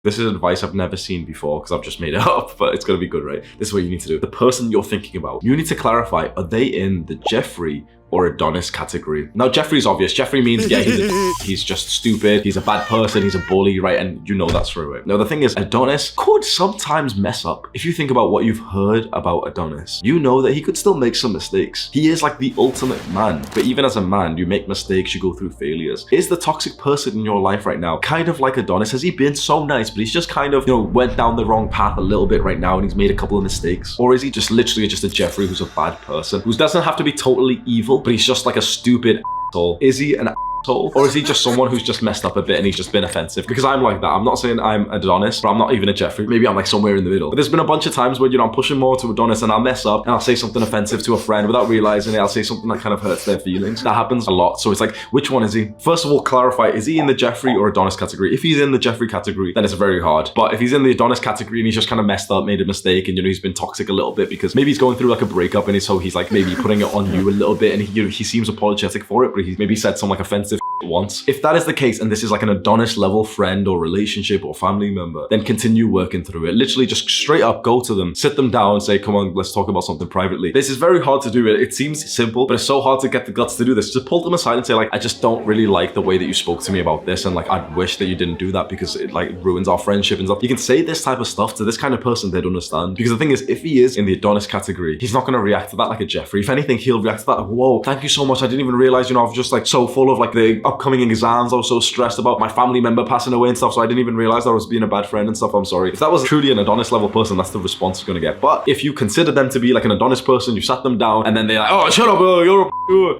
This is advice I've never seen before because I've just made it up, but it's gonna be good, right? This is what you need to do. The person you're thinking about, you need to clarify, are they in the Jeffrey or Adonis category? Now, Jeffrey's obvious. Jeffrey means, yeah, he's just stupid, he's a bad person, he's a bully, right? And you know that's through it. Now, the thing is, Adonis could sometimes mess up. If you think about what you've heard about Adonis, you know that he could still make some mistakes. He is like the ultimate man, but even as a man, you make mistakes, you go through failures. Is the toxic person in your life right now kind of like Adonis? Has he been so nice, but he's just kind of, went down the wrong path a little bit right now and he's made a couple of mistakes? Or is he just literally just a Jeffrey who's a bad person, who doesn't have to be totally evil, but he's just like a stupid asshole? Is he an asshole? Or is he just someone who's just messed up a bit and he's just been offensive? Because I'm like that. I'm not saying I'm Adonis, but I'm not even a Jeffrey. Maybe I'm like somewhere in the middle. But there's been a bunch of times where, I'm pushing more to Adonis and I'll mess up and I'll say something offensive to a friend without realizing it. I'll say something that kind of hurts their feelings. That happens a lot. So it's like, which one is he? First of all, clarify, is he in the Jeffrey or Adonis category? If he's in the Jeffrey category, then it's very hard. But if he's in the Adonis category and he's just kind of messed up, made a mistake, and he's been toxic a little bit because maybe he's going through like a breakup and so he's like maybe putting it on you a little bit and he seems apologetic for it, but he maybe said some like offensive once. If that is the case and this is like an Adonis level friend or relationship or family member, then continue working through it. Literally just straight up go to them, sit them down and say, come on, let's talk about something privately. This is very hard to do. It seems simple, but it's so hard to get the guts to do this. Just pull them aside and say like, I just don't really like the way that you spoke to me about this, and like I'd wish that you didn't do that because it like ruins our friendship and stuff. You can say this type of stuff to this kind of person, they'd understand. Because the thing is, if he is in the Adonis category, he's not going to react to that like a Jeffrey. If anything, he'll react to that like, whoa, thank you so much. I didn't even realize, I've just like so full of like the upcoming exams. I was so stressed about my family member passing away and stuff, so I didn't even realize I was being a bad friend and stuff. I'm sorry. If that was truly an Adonis level person, that's the response you're gonna get. But if you consider them to be like an Adonis person, you sat them down and then they're like, oh, shut up, you're a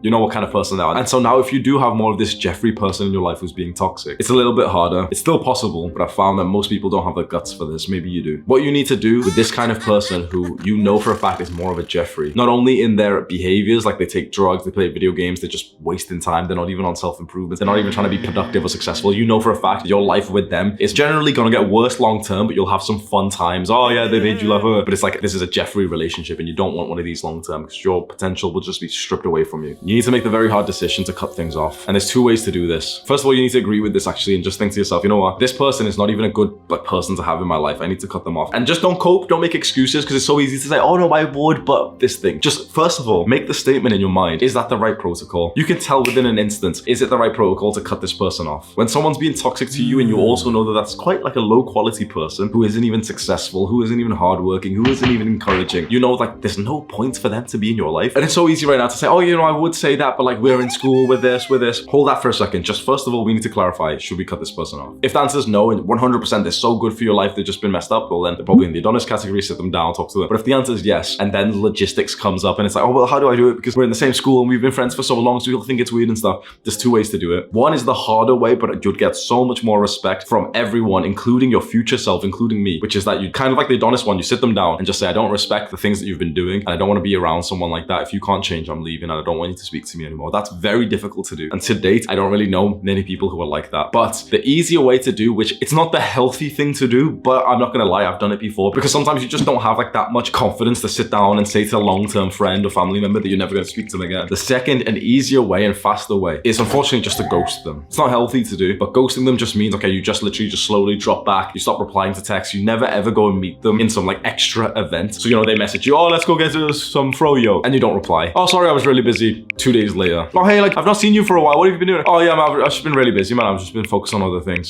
you know what kind of person they are. And so now if you do have more of this Jeffrey person in your life who's being toxic, it's a little bit harder. It's still possible, but I found that most people don't have the guts for this. Maybe you do. What you need to do with this kind of person who you know for a fact is more of a Jeffrey, not only in their behaviors, like they take drugs, they play video games, they're just wasting time, they're not even on self-improvement, they're not even trying to be productive or successful. You know for a fact your life with them is generally gonna get worse long term, but you'll have some fun times. Oh yeah, they made you love her. But it's like, this is a Jeffrey relationship and you don't want one of these long term because your potential will just be stripped away from you. You need to make the very hard decision to cut things off. And there's two ways to do this. First of all, you need to agree with this actually and just think to yourself, you know what? This person is not even a good person to have in my life. I need to cut them off. And just don't cope, don't make excuses, because it's so easy to say, oh no, I would, but this thing. Just first of all, make the statement in your mind. Is that the right protocol? You can tell within an instant, is it the right protocol to cut this person off? When someone's being toxic to you and you also know that that's quite like a low quality person who isn't even successful, who isn't even hardworking, who isn't even encouraging, like there's no point for them to be in your life. And it's so easy right now to say, oh, I would say that, but like we're in school with this. Hold that for a second. Just first of all, we need to clarify, should we cut this person off? If the answer is no, and 100% they're so good for your life, they've just been messed up, well then they're probably in the Adonis category, sit them down, talk to them. But if the answer is yes, and then logistics comes up and it's like, oh, well, how do I do it? Because we're in the same school and we've been friends for so long, so people think it's weird and stuff. There's two ways to do it. One is the harder way, but you'd get so much more respect from everyone, including your future self, including me, which is that you kind of like the Adonis one, you sit them down and just say, I don't respect the things that you've been doing and I don't want to be around someone like that. If you can't change, I'm leaving and I don't want you to speak to me anymore. That's very difficult to do. And to date, I don't really know many people who are like that. But the easier way to do, which it's not the healthy thing to do, but I'm not gonna lie, I've done it before, because sometimes you just don't have like that much confidence to sit down and say to a long-term friend or family member that you're never gonna speak to them again. The second and easier way and faster way is unfortunately just to ghost them. It's not healthy to do, but ghosting them just means, okay, you just literally just slowly drop back, you stop replying to texts, you never ever go and meet them in some like extra event. So they message you, oh, let's go get some froyo, and you don't reply. Oh, sorry, I was really busy. 2 days later. Oh, hey, like I've not seen you for a while. What have you been doing? Oh yeah, I've just been really busy, man. I've just been focused on other things.